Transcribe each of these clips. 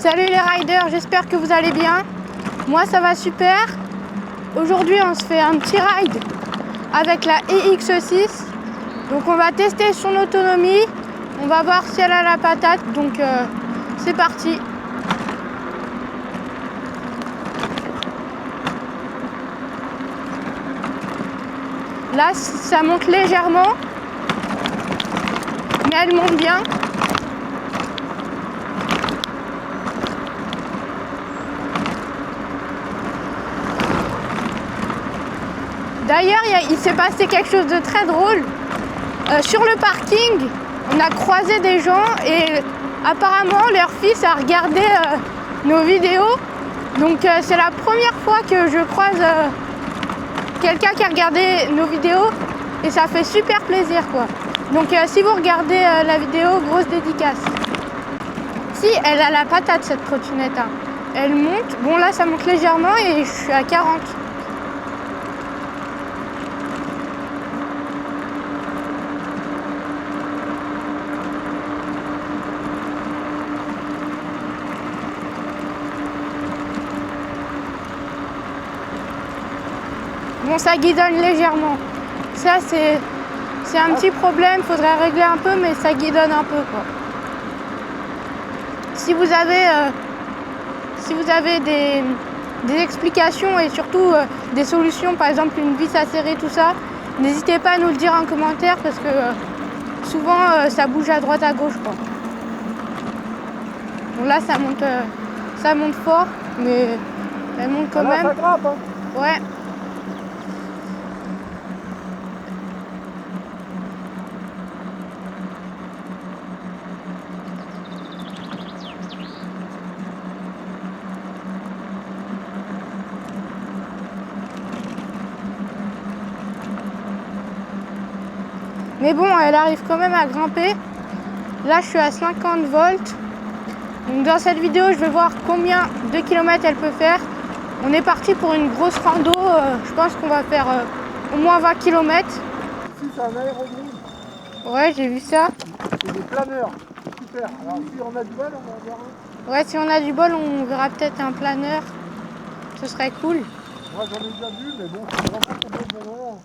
Salut les riders, j'espère que vous allez bien. Moi ça va super. Aujourd'hui on se fait un petit ride avec la EX6. Donc on va tester son autonomie. On va voir si elle a la patate. Donc c'est parti. Là ça monte légèrement. Mais elle monte bien. D'ailleurs, il s'est passé quelque chose de très drôle. Sur le parking, on a croisé des gens et apparemment leur fils a regardé nos vidéos. Donc c'est la première fois que je croise quelqu'un qui a regardé nos vidéos et ça fait super plaisir quoi. Donc si vous regardez la vidéo, grosse dédicace. Si, elle a la patate cette trottinette. Hein. Elle monte, bon là ça monte légèrement et je suis à 40. Bon, ça guidonne légèrement. Ça, c'est un petit problème. Faudrait régler un peu, mais ça guidonne un peu, quoi. Si vous avez des explications et surtout des solutions, par exemple une vis à serrer, tout ça, n'hésitez pas à nous le dire en commentaire parce que souvent ça bouge à droite à gauche, quoi. Bon, là, ça monte fort, mais elle monte quand même. Ça grimpe, hein. Ouais. Mais bon, elle arrive quand même à grimper. Là, je suis à 50 volts. Donc dans cette vidéo, je vais voir combien de kilomètres elle peut faire. On est parti pour une grosse rando. Je pense qu'on va faire au moins 20 km. Ici, c'est un aérodrome. Ouais, j'ai vu ça. C'est des planeurs. Super. Alors, si on a du bol, on va en voir un. Ouais, si on a du bol, on verra peut-être un planeur. Ce serait cool. Moi, j'en ai déjà vu, mais bon, c'est vraiment pas bon moment.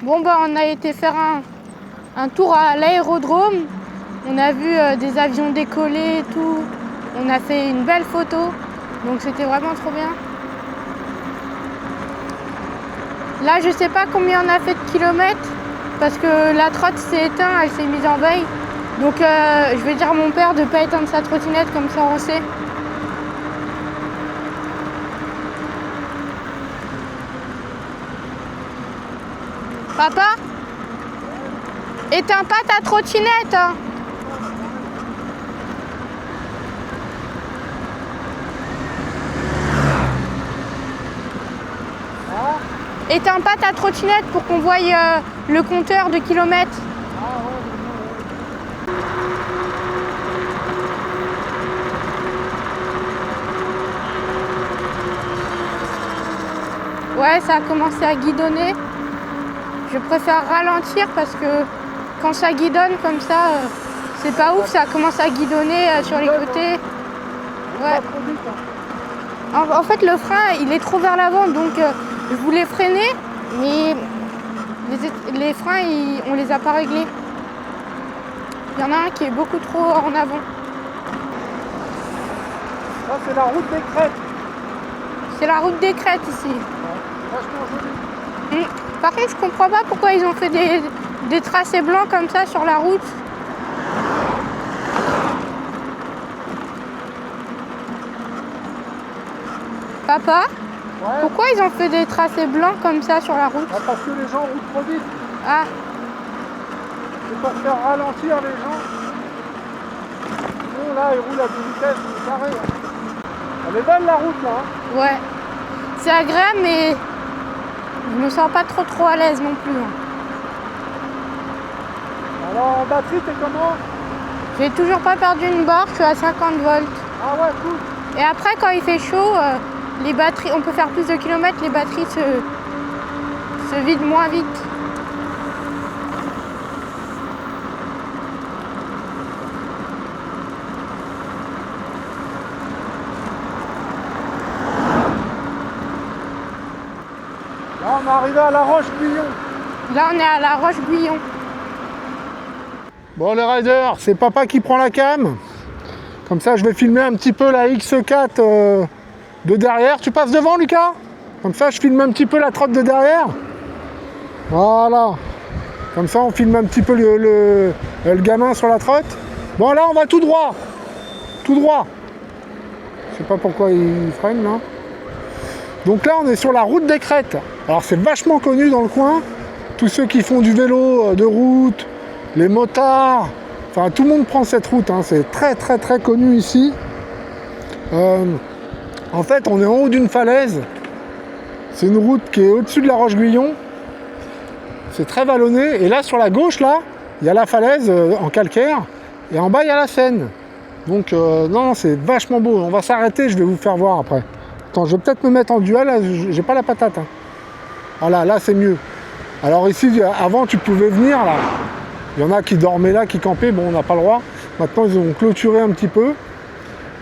Bon bah on a été faire un tour à l'aérodrome. On a vu des avions décoller et tout. On a fait une belle photo. Donc c'était vraiment trop bien. Là je sais pas combien on a fait de kilomètres. Parce que la trotte s'est éteinte, elle s'est mise en veille. Donc je vais dire à mon père de ne pas éteindre sa trottinette, comme ça on sait. Papa, éteins pas ta trottinette, hein. Éteins pas ta trottinette pour qu'on voie le compteur de kilomètres. Ouais, ça a commencé à guidonner. Je préfère ralentir parce que quand ça guidonne comme ça, c'est pas ouf, ça commence à guidonner sur les côtés. Ouais. En fait, le frein, il est trop vers l'avant, donc je voulais freiner, mais les freins, on les a pas réglés. Il y en a un qui est beaucoup trop en avant. Ça, c'est la route des crêtes. C'est la route des crêtes ici. Vachement joli. Par contre, je comprends pas pourquoi ils ont fait des tracés blancs comme ça sur la route. Papa, Ouais. pourquoi ils ont fait des tracés blancs comme ça sur la route? Ah, parce que les gens roulent trop vite. Ah, C'est pour faire ralentir les gens. Sinon, là, ils roulent à 2 vitesses, c'est carré. Elle est belle la route là. Hein. ouais. C'est agréable, mais je me sens pas trop à l'aise non plus. Hein. Alors, en batterie, t'es comment? J'ai toujours pas perdu une barre, je suis à 50 volts. Ah ouais, cool. Et après, quand il fait chaud, les batteries, on peut faire plus de kilomètres, les batteries se vident moins vite. Là, on est arrivé à la Roche-Guyon. Là, on est à la Roche-Guyon. Bon, les riders, c'est papa qui prend la cam. Comme ça, je vais filmer un petit peu la X4 de derrière. Tu passes devant, Lucas? Comme ça, je filme un petit peu la trotte de derrière. Voilà. Comme ça, on filme un petit peu le gamin sur la trotte. Bon, là, on va tout droit. Tout droit. Je sais pas pourquoi il freine, là. Donc là, on est sur la route des Crêtes. Alors, c'est vachement connu dans le coin. Tous ceux qui font du vélo de route, les motards, enfin, tout le monde prend cette route. Hein. C'est très, très, très connu ici. En fait, on est en haut d'une falaise. C'est une route qui est au-dessus de la Roche-Guyon. C'est très vallonné. Et là, sur la gauche, là, il y a la falaise en calcaire. Et en bas, il y a la Seine. Donc, non, c'est vachement beau. On va s'arrêter, je vais vous faire voir après. Attends, je vais peut-être me mettre en duel. Là, j'ai pas la patate. Hein. Voilà, là, c'est mieux. Alors ici, avant, tu pouvais venir, là. Il y en a qui dormaient là, qui campaient. Bon, on n'a pas le droit. Maintenant, ils ont clôturé un petit peu.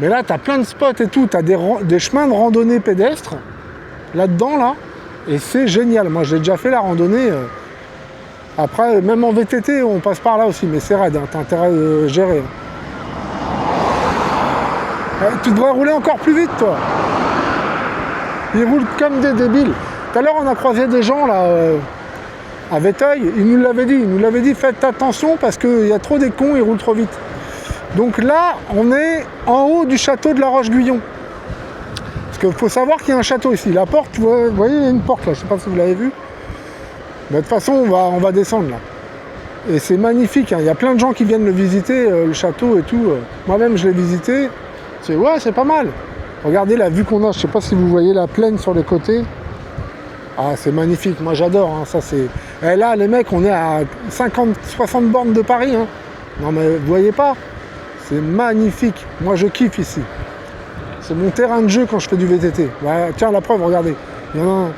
Mais là, tu as plein de spots et tout. Tu as des chemins de randonnée pédestre là-dedans, là. Et c'est génial. Moi, j'ai déjà fait la randonnée. Après, même en VTT, on passe par là aussi. Mais c'est raide. Hein. Tu as intérêt de gérer. Tu devrais rouler encore plus vite, toi. Ils roulent comme des débiles. Tout à l'heure, on a croisé des gens, là, à Véteuil. Ils nous l'avaient dit. Ils nous l'avaient dit, faites attention parce qu'il y a trop des cons, ils roulent trop vite. Donc là, on est en haut du château de la Roche-Guyon. Parce qu'il faut savoir qu'il y a un château ici. La porte, vous voyez, il y a une porte là, je ne sais pas si vous l'avez vu. Mais de toute façon, on va descendre là. Et c'est magnifique, hein. Il y a plein de gens qui viennent le visiter, le château et tout. Moi-même, je l'ai visité. C'est pas mal. Regardez la vue qu'on a, je ne sais pas si vous voyez la plaine sur les côtés. Ah, c'est magnifique, moi j'adore. Hein. Ça, c'est... Et là, les mecs, on est à 50-60 bornes de Paris. Hein. Non mais vous voyez pas? C'est magnifique. Moi, je kiffe ici. C'est mon terrain de jeu quand je fais du VTT. Bah, tiens, la preuve, regardez. Il y en a un.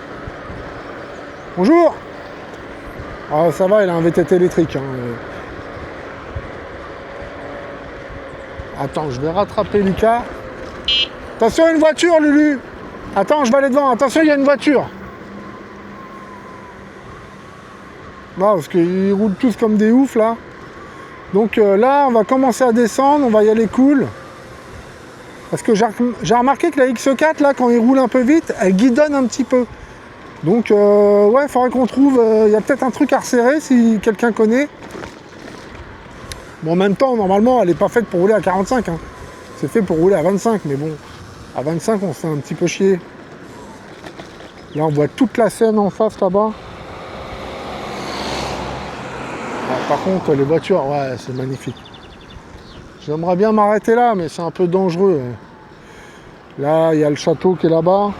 Bonjour. Ah, ça va, il a un VTT électrique. Hein. Attends, je vais rattraper Lucas. Attention, il y a une voiture, Lulu. Attends, je vais aller devant. Attention, il y a une voiture. Non, parce qu'ils roulent tous comme des oufs, là. Donc là, on va commencer à descendre. On va y aller cool. Parce que j'ai remarqué que la X4, là, quand il roule un peu vite, elle guidonne un petit peu. Donc, ouais, il faudrait qu'on trouve... Il y a peut-être un truc à resserrer, si quelqu'un connaît. Bon, en même temps, normalement, elle n'est pas faite pour rouler à 45. Hein. C'est fait pour rouler à 25, mais bon, à 25, on se fait un petit peu chier. Là, on voit toute la Seine en face, là-bas. Par contre, les voitures, ouais, c'est magnifique. J'aimerais bien m'arrêter là, mais c'est un peu dangereux. Là, il y a le château qui est là-bas.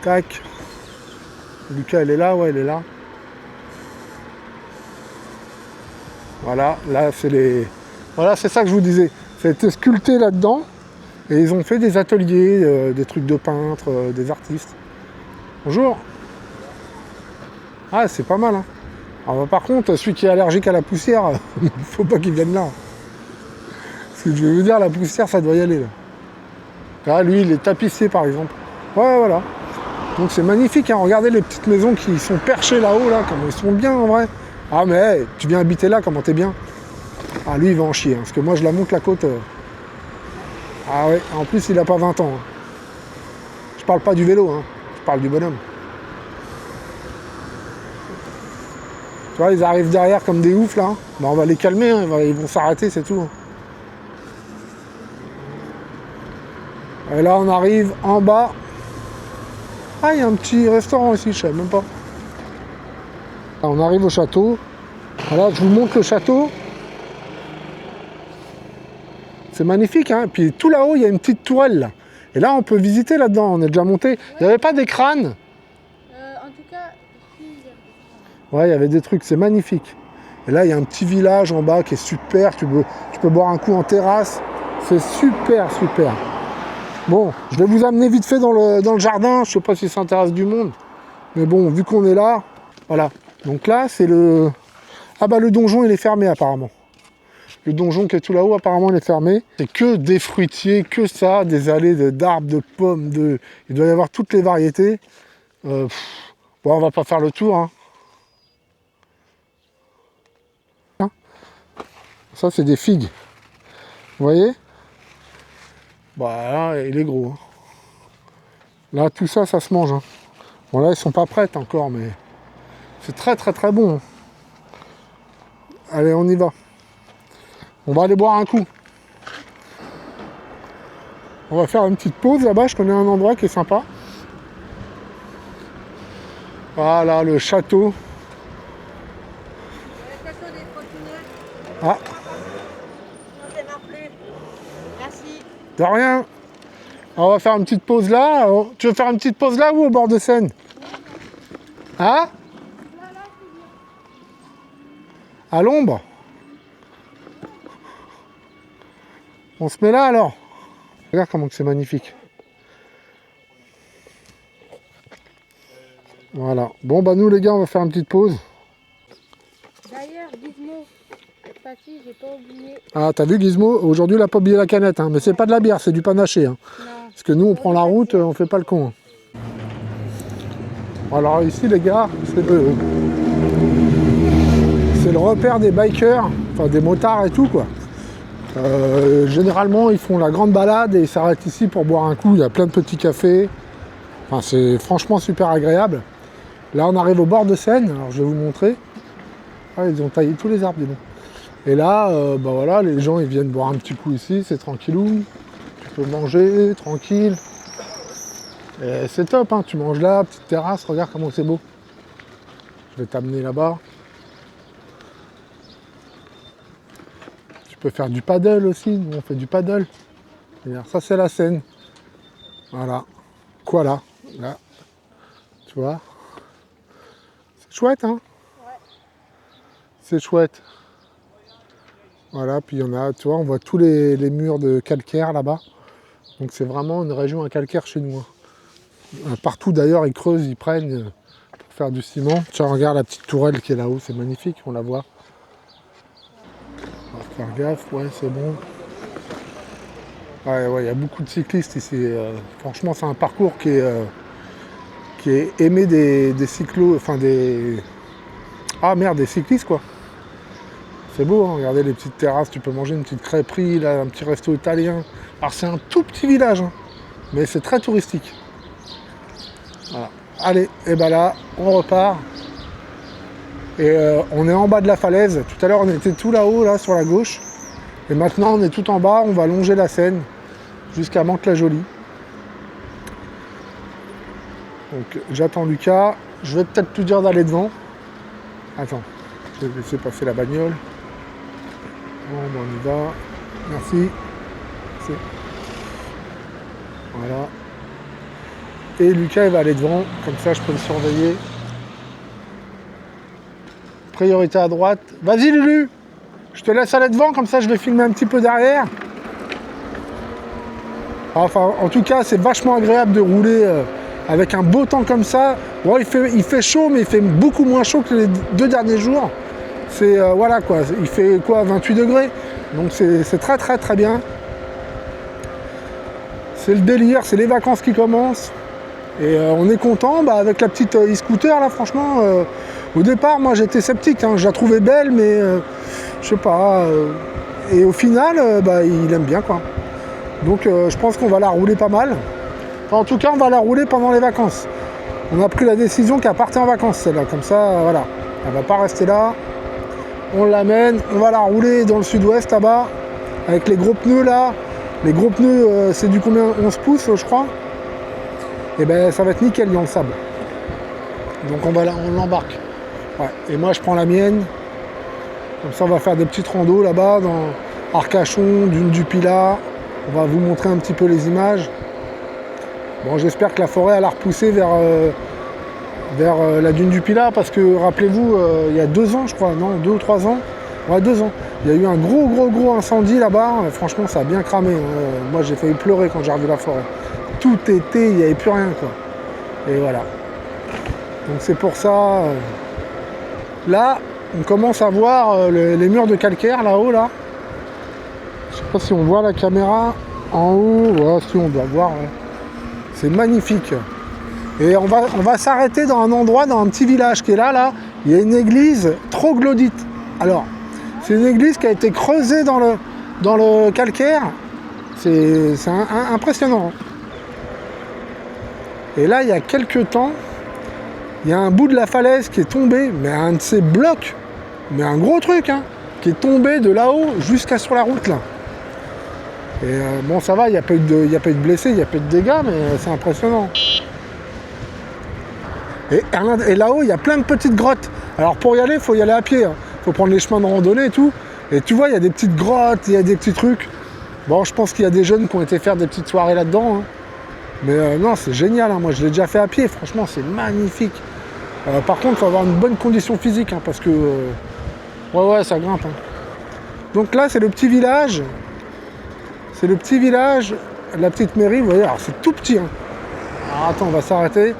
Tac. Lucas, elle est là, ouais, elle est là. Voilà, là, c'est les... Voilà, c'est ça que je vous disais. Ça a été sculpté là-dedans. Et ils ont fait des ateliers, des trucs de peintres, des artistes. Bonjour. Ah, c'est pas mal, hein. Alors, par contre, celui qui est allergique à la poussière, il ne faut pas qu'il vienne là. Parce que je vais vous dire, la poussière, ça doit y aller, là. Là, lui, il est tapissier, par exemple. Ouais, voilà. Donc, c'est magnifique, hein. Regardez les petites maisons qui sont perchées là-haut, là, comment ils sont bien, en vrai. Ah, mais hey, tu viens habiter là, comment t'es bien. Ah, lui, il va en chier, hein, parce que moi, je la monte la côte. Ah ouais, en plus, il a pas 20 ans. Hein. Je parle pas du vélo, hein. Je parle du bonhomme. Tu vois, ils arrivent derrière comme des oufs, là. Ben, on va les calmer, hein. Ils vont s'arrêter, c'est tout. Et là, on arrive en bas. Ah, il y a un petit restaurant ici, je sais même pas. Là, on arrive au château. Voilà, je vous montre le château. C'est magnifique, hein. Puis tout là-haut, il y a une petite tourelle, là. Et là, on peut visiter là-dedans. On est déjà monté. Il n'y avait pas des crânes. Ouais, il y avait des trucs, c'est magnifique. Et là, il y a un petit village en bas qui est super. Tu peux boire un coup en terrasse. C'est super, super. Bon, je vais vous amener vite fait dans le jardin. Je sais pas si ça intéresse du monde. Mais bon, vu qu'on est là, voilà. Donc là, c'est le... Ah bah le donjon, il est fermé apparemment. Le donjon qui est tout là-haut, apparemment, il est fermé. C'est que des fruitiers, que ça, des allées d'arbres, de pommes, il doit y avoir toutes les variétés. Bon, on va pas faire le tour, hein. Ça, c'est des figues. Vous voyez? Bah là, il est gros. Hein. Là, tout ça, ça se mange. Hein. Bon, là, ils sont pas prêtes encore, mais c'est très, très, très bon. Hein. Allez, on y va. On va aller boire un coup. On va faire une petite pause là-bas. Je connais un endroit qui est sympa. Voilà, le château. Ah. Merci. De rien. On va faire une petite pause là. Tu veux faire une petite pause là ou au bord de Seine? Hein? À l'ombre? On se met là alors? Regarde comment c'est magnifique. Voilà. Bon bah nous les gars, on va faire une petite pause. D'ailleurs, Gizmo, Papy, j'ai pas oublié. Ah, t'as vu Gizmo? Aujourd'hui, il a pas oublié la canette, hein. Mais c'est pas de la bière, c'est du panaché. Hein. Non. Parce que nous, on prend la route, on fait pas le con. Hein. Alors ici, les gars, c'est le repère des bikers, enfin des motards et tout, quoi. Généralement, ils font la grande balade et ils s'arrêtent ici pour boire un coup. Il y a plein de petits cafés. Enfin, c'est franchement super agréable. Là, on arrive au bord de Seine. Alors, je vais vous montrer. Ah, ils ont taillé tous les arbres, dis donc. Et là, bah voilà, les gens ils viennent boire un petit coup ici, c'est tranquillou. Tu peux manger, tranquille. Et c'est top, hein. Tu manges là, petite terrasse, regarde comment c'est beau. Je vais t'amener là-bas. Tu peux faire du paddle aussi, nous on fait du paddle. Regarde, ça c'est la Seine. Voilà. Quoi là? Là. Tu vois? C'est chouette, hein? Ouais. C'est chouette. Voilà, puis il y en a, tu vois, on voit tous les murs de calcaire là-bas. Donc c'est vraiment une région à calcaire chez nous. Hein. Partout d'ailleurs, ils creusent, ils prennent pour faire du ciment. Tiens, regarde la petite tourelle qui est là-haut, c'est magnifique, on la voit. On va faire gaffe, ouais, c'est bon. Ouais, il y a beaucoup de cyclistes ici. Franchement, c'est un parcours qui est aimé des cyclos, enfin des... Ah merde, des cyclistes quoi. C'est beau, hein, regardez les petites terrasses, tu peux manger une petite crêperie, là, un petit resto italien. Alors c'est un tout petit village, hein, mais c'est très touristique. Voilà. Allez, et ben là, on repart. Et on est en bas de la falaise. Tout à l'heure, on était tout là-haut, là, sur la gauche. Et maintenant, on est tout en bas, on va longer la Seine jusqu'à Mantes-la-Jolie. Donc j'attends Lucas. Je vais peut-être te dire d'aller devant. Attends, je vais laisser passer la bagnole. Bon, ben, on y va. Merci. Voilà. Et Lucas, il va aller devant. Comme ça, je peux le surveiller. Priorité à droite. Vas-y, Lulu. Je te laisse aller devant. Comme ça, je vais filmer un petit peu derrière. Enfin, en tout cas, c'est vachement agréable de rouler avec un beau temps comme ça. Bon, il fait chaud, mais il fait beaucoup moins chaud que les 2 derniers jours. C'est voilà quoi, il fait quoi, 28 degrés. Donc c'est très très très bien. C'est le délire, c'est les vacances qui commencent. Et on est content avec la petite e-scooter là, franchement. Au départ, moi j'étais sceptique, hein, je la trouvais belle, mais je sais pas. Et au final, il aime bien quoi. Donc je pense qu'on va la rouler pas mal. Enfin, en tout cas, on va la rouler pendant les vacances. On a pris la décision qu'elle partait en vacances, celle-là. Comme ça, voilà. Elle va pas rester là. On l'amène. On va la rouler dans le sud-ouest, là-bas. Avec les gros pneus, là. Les gros pneus, c'est du combien? 11 pouces, je crois. Et ben, ça va être nickel dans le sable. Donc, on l'embarque. Ouais. Et moi, je prends la mienne. Comme ça, on va faire des petites randos, là-bas, dans Arcachon, Dune du Pilat. On va vous montrer un petit peu les images. Bon, j'espère que la forêt elle a repoussé vers vers la dune du Pilat, parce que rappelez-vous, il y a 2 ans, je crois, non, 2 ou 3 ans, ouais, 2 ans, il y a eu un gros incendie là-bas. Franchement, ça a bien cramé. Moi, j'ai failli pleurer quand j'ai revu la forêt. Tout était, il n'y avait plus rien, quoi. Et voilà. Donc c'est pour ça. Là, on commence à voir les murs de calcaire là-haut, là. Je sais pas si on voit la caméra en haut. Voilà, si on doit voir. Ouais. C'est magnifique. Et on va s'arrêter dans un endroit, dans un petit village qui est là, là. Il y a une église troglodyte. Alors, c'est une église qui a été creusée dans le calcaire. C'est impressionnant. Et là, il y a quelques temps, il y a un bout de la falaise qui est tombé, mais un de ces blocs, mais un gros truc, hein, qui est tombé de là-haut jusqu'à sur la route, là. Et bon, ça va, il n'y a pas eu de blessés, il n'y a pas eu de dégâts, mais c'est impressionnant. Et là-haut, il y a plein de petites grottes. Alors pour y aller, il faut y aller à pied. Il faut prendre les chemins de randonnée et tout. Et tu vois, il y a des petites grottes, il y a des petits trucs. Bon, je pense qu'il y a des jeunes qui ont été faire des petites soirées là-dedans. Hein. Mais non, c'est génial. Hein. Moi, je l'ai déjà fait à pied. Franchement, c'est magnifique. Par contre, il faut avoir une bonne condition physique. Hein, parce que... ouais, ça grimpe. Hein. Donc là, c'est le petit village. C'est le petit village, la petite mairie. Vous voyez, alors c'est tout petit. Hein. Alors attends, on va s'arrêter.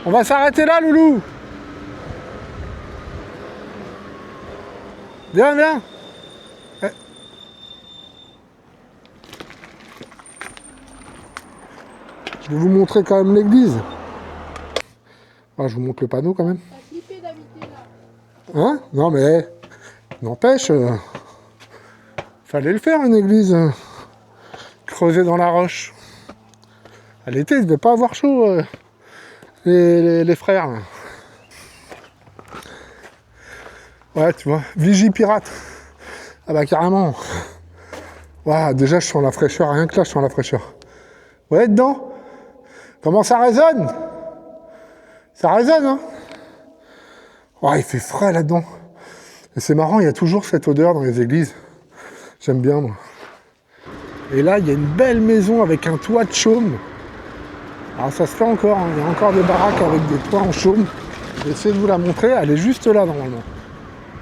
On va s'arrêter là, loulou. Viens. Je vais vous montrer quand même l'église. Ah, je vous montre le panneau quand même. T'as flippé d'habiter là. Hein? Non mais, n'empêche, fallait le faire une église creusée dans la roche. À l'été, ils ne devaient pas avoir chaud, les frères. Là. Ouais, tu vois, Vigie pirate. Ah bah carrément. Ouais, déjà je sens la fraîcheur, rien que là je sens la fraîcheur. Ouais, dedans. Comment ça résonne? Ça résonne, hein? Ouais, il fait frais là-dedans. Et c'est marrant, il y a toujours cette odeur dans les églises. J'aime bien, moi. Et là, il y a une belle maison avec un toit de chaume. Alors ça se fait encore, hein. Il y a encore des baraques avec des toits en chaume. Je vais essayer de vous la montrer, elle est juste là normalement.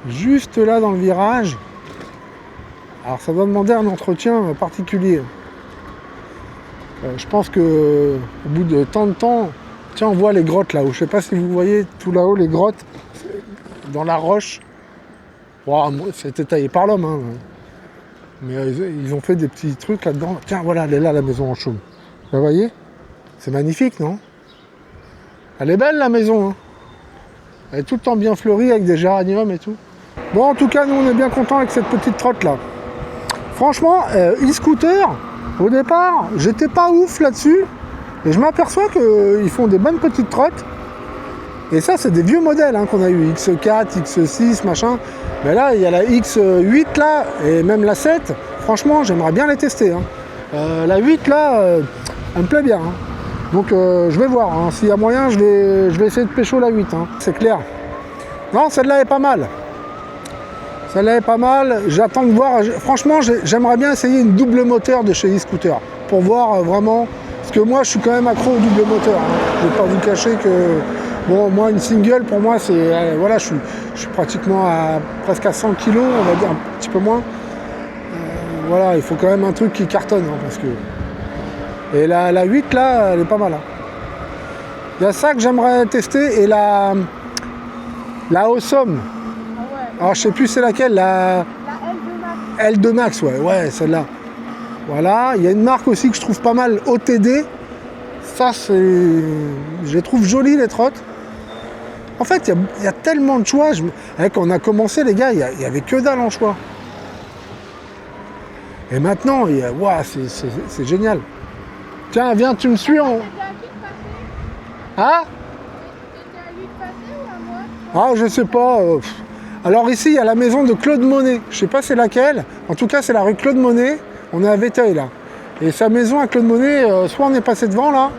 Juste là dans le virage. Alors ça doit demander un entretien particulier. Je pense que au bout de tant de temps, tiens, on voit les grottes là-haut. Je sais pas si vous voyez tout là-haut les grottes dans la roche. Wow, c'était taillé par l'homme, hein. Mais ils ont fait des petits trucs là-dedans. Tiens, voilà, elle est là la maison en chaume. Vous voyez? C'est magnifique, non? Elle est belle la maison, hein. Elle est tout le temps bien fleurie avec des géraniums et tout. Bon, en tout cas, nous on est bien contents avec cette petite trotte là. Franchement, e-scooter, au départ, j'étais pas ouf là-dessus. Et je m'aperçois qu'ils font des bonnes petites trottes. Et ça, c'est des vieux modèles hein, qu'on a eu. X4, X6, machin. Mais là, il y a la X8 là, et même la 7. Franchement, j'aimerais bien les tester. Hein. La 8 là, elle me plaît bien. Hein. Donc je vais voir. Hein. S'il y a moyen, je vais essayer de pécho la 8. Hein. C'est clair. Non, celle-là est pas mal. Celle-là est pas mal. J'attends de voir. Franchement, j'aimerais bien essayer une double moteur de chez e-scooter. Pour voir vraiment. Parce que moi, je suis quand même accro au double moteur. Hein. Je ne vais pas vous cacher que... Bon, moi, une single, pour moi, c'est... voilà, je suis pratiquement presque à 100 kg, on va dire, un petit peu moins. Voilà, il faut quand même un truc qui cartonne. Hein, parce que... Et la 8, là, elle est pas mal. Hein. Il y a ça que j'aimerais tester. Et la Awesome. Ah ouais. Alors, je sais plus c'est laquelle. La L2 Max. L2 Max, ouais, celle-là. Voilà, il y a une marque aussi que je trouve pas mal, OTD. Ça, c'est... Je les trouve jolies, les trottes. En fait, il y a tellement de choix. Quand on a commencé, les gars, il n'y avait que dalle en choix. Et maintenant, wow, c'est génial. Tiens, viens, tu me suis en... Hein? T'étais à 8 passé ou à moi? Ah, je sais pas. Alors ici, il y a la maison de Claude Monet. Je sais pas c'est laquelle. En tout cas, c'est la rue Claude Monet. On est à Véteuil, là. Et sa maison à Claude Monet, soit on est passé devant, là.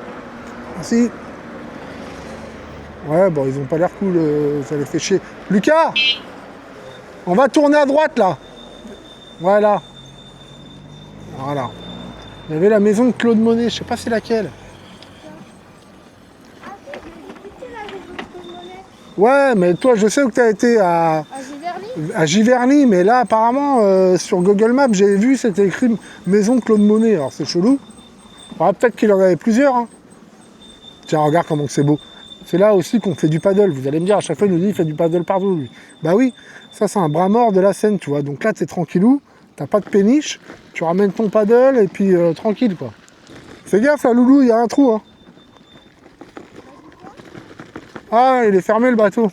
Si. Ouais, bon, ils ont pas l'air cool. Ça les fait chier. Lucas, on va tourner à droite, là. Voilà. Voilà. Il y avait la maison de Claude Monet. Je sais pas c'est laquelle. Ah, c'est la maison de Claude Monet. Ouais, mais toi, je sais que tu as été à Giverny, mais là, apparemment, sur Google Maps, j'ai vu, c'était écrit Maison Claude Monet. Alors, c'est chelou. Alors, peut-être qu'il en avait plusieurs. Hein. Tiens, regarde comment c'est beau. C'est là aussi qu'on fait du paddle. Vous allez me dire, à chaque fois, il nous dit, il fait du paddle partout, lui. Bah oui, ça, c'est un bras mort de la Seine, tu vois. Donc là, t'es tranquillou, t'as pas de péniche, tu ramènes ton paddle, et puis tranquille, quoi. Fais gaffe, là, Loulou, il y a un trou, hein. Ah, il est fermé, le bateau.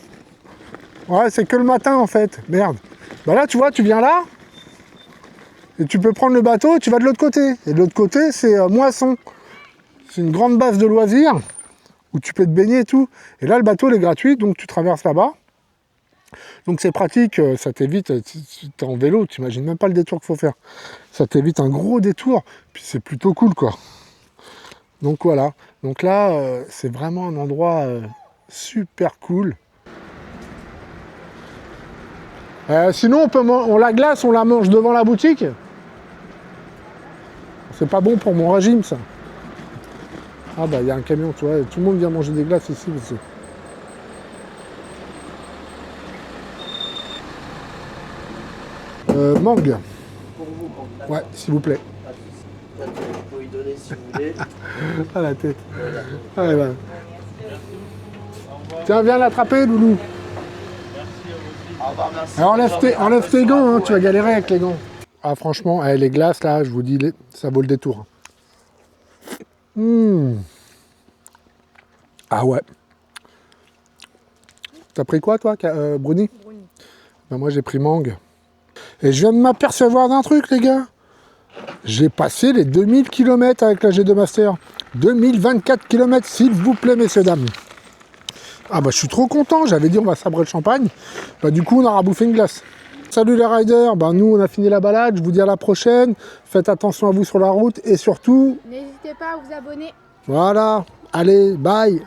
Ouais, c'est que le matin, en fait. Merde. Bah là, tu vois, tu viens là, et tu peux prendre le bateau, et tu vas de l'autre côté. Et de l'autre côté, c'est Moisson. C'est une grande base de loisirs, où tu peux te baigner et tout. Et là, le bateau, il est gratuit, donc tu traverses là-bas. Donc c'est pratique, ça t'évite, si t'es en vélo, tu n'imagines même pas le détour qu'il faut faire. Ça t'évite un gros détour, puis c'est plutôt cool, quoi. Donc voilà. Donc là, c'est vraiment un endroit super cool. Sinon, on la glace, on la mange devant la boutique. C'est pas bon pour mon régime, ça. Ah bah, il y a un camion, tu vois, tout le monde vient manger des glaces ici aussi. Mangue. Pour vous, quand Ouais, s'il vous plaît. vous pouvez y donner si vous voulez. Ah, la tête. Ah, ouais, bah. Tiens, viens l'attraper, Loulou. Au revoir, merci. Alors, enlève tes gants, hein, tu vas galérer avec les gants. Ah, franchement, les glaces, là, je vous dis, ça vaut le détour. Ah ouais. T'as pris quoi, toi, Bruni? Ben, moi, j'ai pris mangue. Et je viens de m'apercevoir d'un truc, les gars. J'ai passé les 2000 km avec la G2 Master. 2024 km, s'il vous plaît, messieurs, dames. Ah bah, je suis trop content. J'avais dit, on va sabrer le champagne. Bah, du coup, on aura bouffé une glace. Salut les riders. Bah, nous, on a fini la balade. Je vous dis à la prochaine. Faites attention à vous sur la route. Et surtout... N'hésitez pas à vous abonner. Voilà. Allez, bye.